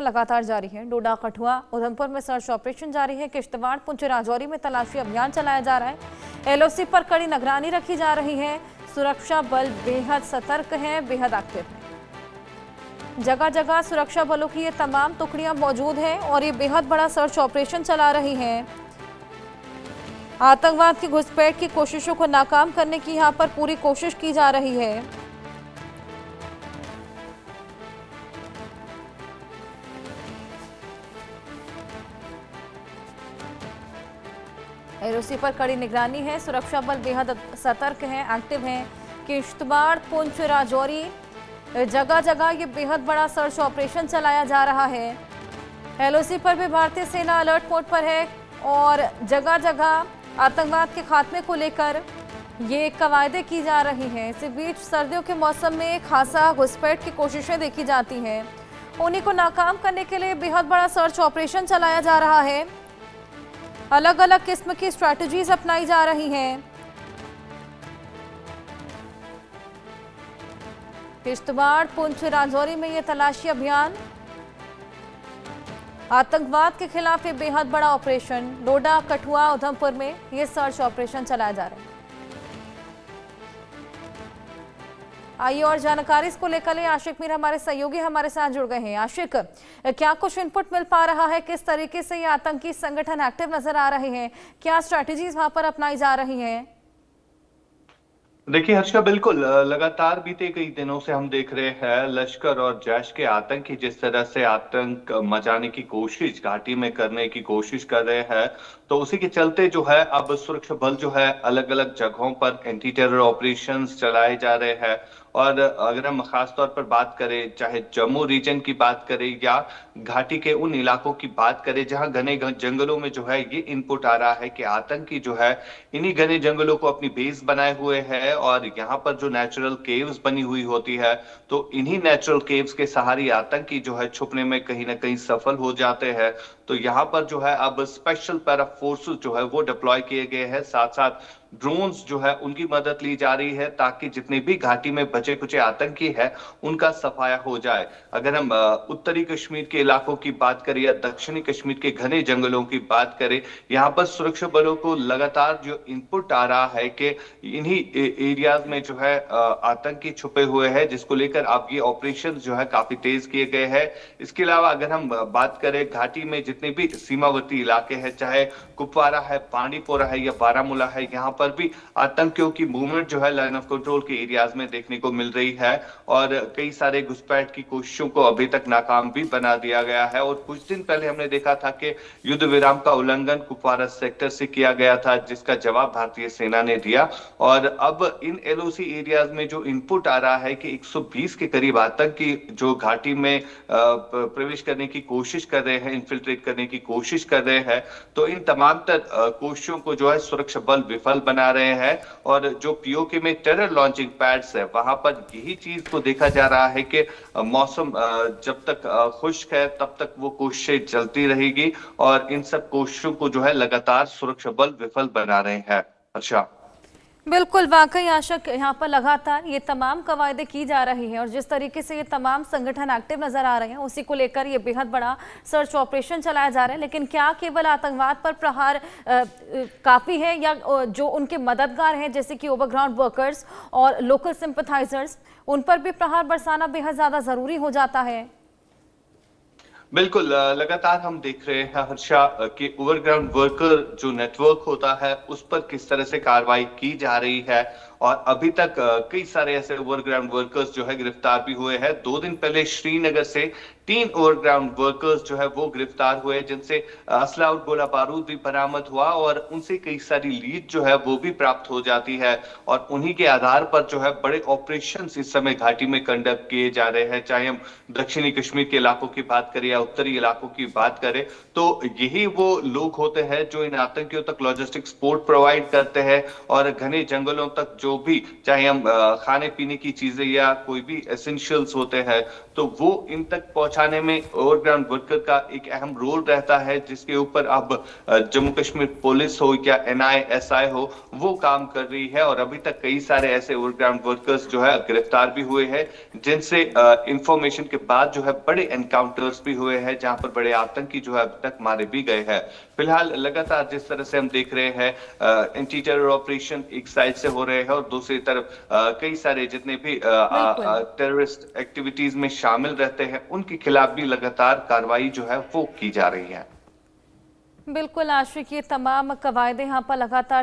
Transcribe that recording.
लगातार जारी है। डोडा, कठुआ, उधमपुर में सर्च ऑपरेशन जारी है। किश्तवाड़, पुंछ, राजौरी में तलाशी अभियान चलाया जा रहा है। एलओसी पर कड़ी निगरानी रखी जा रही है। सुरक्षा बल बेहद सतर्क हैं, बेहद एक्टिव हैं। जगह जगह सुरक्षा बलों की ये तमाम टुकड़ियां मौजूद हैं और ये बेहद बड़ा सर्च ऑपरेशन चला रही हैं। आतंकवाद की घुसपैठ की कोशिशों को नाकाम करने की यहाँ पर पूरी कोशिश की जा रही है। एलओसी पर कड़ी निगरानी है। सुरक्षा बल बेहद सतर्क हैं, एक्टिव हैं। किश्तवाड़, पुंछ, राजौरी जगह जगह ये बेहद बड़ा सर्च ऑपरेशन चलाया जा रहा है। एलओसी पर भी भारतीय सेना अलर्ट मोड पर है और जगह जगह आतंकवाद के खात्मे को लेकर ये कवायदे की जा रही हैं। इसी बीच सर्दियों के मौसम में खासा घुसपैठ की कोशिशें देखी जाती हैं। उन्हीं को नाकाम करने के लिए बेहद बड़ा सर्च ऑपरेशन चलाया जा रहा है। अलग अलग किस्म की स्ट्रैटेजीज अपनाई जा रही हैं। किश्तवाड़, पुंछ, राजौरी में ये तलाशी अभियान, आतंकवाद के खिलाफ ये बेहद बड़ा ऑपरेशन। डोडा, कठुआ, उधमपुर में ये सर्च ऑपरेशन चलाया जा रहा है। आइए और जानकारी इसको लेकर ले आशिक मीर हमारे सहयोगी हमारे साथ जुड़ गए हैं। आशिक, क्या कुछ इनपुट मिल पा रहा है? किस तरीके से ये आतंकी संगठन एक्टिव नजर आ रहे हैं? क्या स्ट्रैटेजीज वहां पर अपनाई जा रही हैं? देखिए हर्षा, बिल्कुल लगातार बीते कई दिनों से हम देख रहे हैं लश्कर और जैश के आतंकी जिस तरह से आतंक मचाने की कोशिश घाटी में करने की कोशिश कर रहे हैं, तो उसी के चलते जो है अब सुरक्षा बल जो है अलग अलग जगहों पर एंटी टेरर ऑपरेशंस चलाए जा रहे हैं। और अगर हम खास तौर पर बात करें, चाहे जम्मू रीजन की बात करें या घाटी के उन इलाकों की बात करें जहां घने जंगलों में जो है ये इनपुट आ रहा है कि आतंकी जो है इन्हीं घने जंगलों को अपनी बेस बनाए हुए है और यहाँ पर जो नेचुरल केव्स बनी हुई होती है, तो इन्हीं नेचुरल केव्स के सहारे आतंकी जो है छुपने में कहीं ना कहीं सफल हो जाते हैं। तो यहाँ पर जो है अब स्पेशल पैरा फोर्सेस जो है वो डिप्लॉय किए गए हैं, साथ साथ ड्रोन्स जो है उनकी मदद ली जा रही है ताकि जितने भी घाटी में बचे कुचे आतंकी है उनका सफाया हो जाए। अगर हम उत्तरी कश्मीर के इलाकों की बात करें या दक्षिणी कश्मीर के घने जंगलों की बात करें, यहाँ पर सुरक्षा बलों को लगातार जो इनपुट आ रहा है कि इन्हीं एरियाज में जो है आतंकी छुपे हुए हैं, जिसको लेकर अब ये ऑपरेशन जो है काफी तेज किए गए हैं। इसके अलावा अगर हम बात करें घाटी में जितने भी सीमावर्ती इलाके हैं, चाहे कुपवारा है, बांडीपोरा है या बारामूला है, यहाँ पर भी आतंकियों की मूवमेंट जो है लाइन ऑफ कंट्रोल के एरियाज में देखने को मिल रही है और कई सारे घुसपैठ की कोशिशों को अभी तक नाकाम भी बना दिया गया है। और कुछ दिन पहले हमने देखा था कि युद्ध विराम का उल्लंघन कुपवारा सेक्टर से किया गया था, जिसका जवाब भारतीय सेना ने दिया। और अब इन एलओसी एरियाज में जो इनपुट आ रहा है कि 120 के करीब आतंकी जो घाटी में प्रवेश करने की कोशिश कर रहे हैं, इन्फिल्ट्रेट करने की कोशिश कर रहे हैं, तो इन तमाम कोशिशों को जो है सुरक्षा बल विफल बना रहे हैं। और जो पीओके में टेरर लॉन्चिंग पैड्स है, वहां पर यही चीज को देखा जा रहा है कि मौसम जब तक खुश्क है तब तक वो कोशिशें चलती रहेगी और इन सब कोशिशों को जो है लगातार सुरक्षा बल विफल बना रहे हैं। अच्छा, बिल्कुल, वाकई आशक, यहाँ पर लगातार ये तमाम कवायदे की जा रही हैं और जिस तरीके से ये तमाम संगठन एक्टिव नजर आ रहे हैं उसी को लेकर ये बेहद बड़ा सर्च ऑपरेशन चलाया जा रहा है। लेकिन क्या केवल आतंकवाद पर प्रहार काफ़ी है या जो उनके मददगार हैं जैसे कि ओवरग्राउंड वर्कर्स और लोकल सिंपथाइजर्स, उन पर भी प्रहार बरसाना बेहद ज़्यादा ज़रूरी हो जाता है? बिल्कुल, लगातार हम देख रहे हैं हर्षा कि ओवरग्राउंड वर्कर जो नेटवर्क होता है उस पर किस तरह से कार्रवाई की जा रही है। और अभी तक कई सारे ऐसे ओवरग्राउंड वर्कर्स जो है गिरफ्तार भी हुए हैं। 2 दिन पहले श्रीनगर से 3 ओवरग्राउंड वर्कर्स जो है वो गिरफ्तार हुए, जिनसे असला और गोला बारूद भी बरामद हुआ और उनसे कई सारी लीड जो है वो भी प्राप्त हो जाती है। और उन्हीं के आधार पर जो है बड़े ऑपरेशन इस समय घाटी में कंडक्ट किए जा रहे हैं। चाहे हम दक्षिणी कश्मीर के इलाकों की बात करें या उत्तरी इलाकों की बात करें, तो यही वो लोग होते हैं जो इन आतंकियों तक लॉजिस्टिक सपोर्ट प्रोवाइड करते हैं और घने जंगलों तक जो जो भी चाहे हम खाने पीने की चीजें या कोई भी एसेंशियल्स होते हैं तो वो इन तक पहुंचाने में ओवरग्राउंड वर्कर का एक अहम रोल रहता है, जिसके ऊपर अब जम्मू कश्मीर पुलिस हो या NISI हो वो काम कर रही है। और अभी तक कई सारे ऐसे ओवरग्राउंड वर्कर्स जो है गिरफ्तार भी हुए हैं, जिनसे इंफॉर्मेशन के बाद जो है बड़े एनकाउंटर्स भी हुए हैं, जहां पर बड़े आतंकी जो है अब तक मारे भी गए हैं। फिलहाल लगातार जिस तरह से हम देख रहे हैं एंटी टेरर ऑपरेशन एक साइड से हो रहे हैं और दूसरी तरफ कई सारे जितने भी बिल्कुल। टेररिस्ट एक्टिविटीज में शामिल रहते हैं उनके खिलाफ भी लगातार कार्रवाई जो है वो की जा रही है। बिल्कुल आशिक, ये तमाम कवायदे यहाँ पर लगातार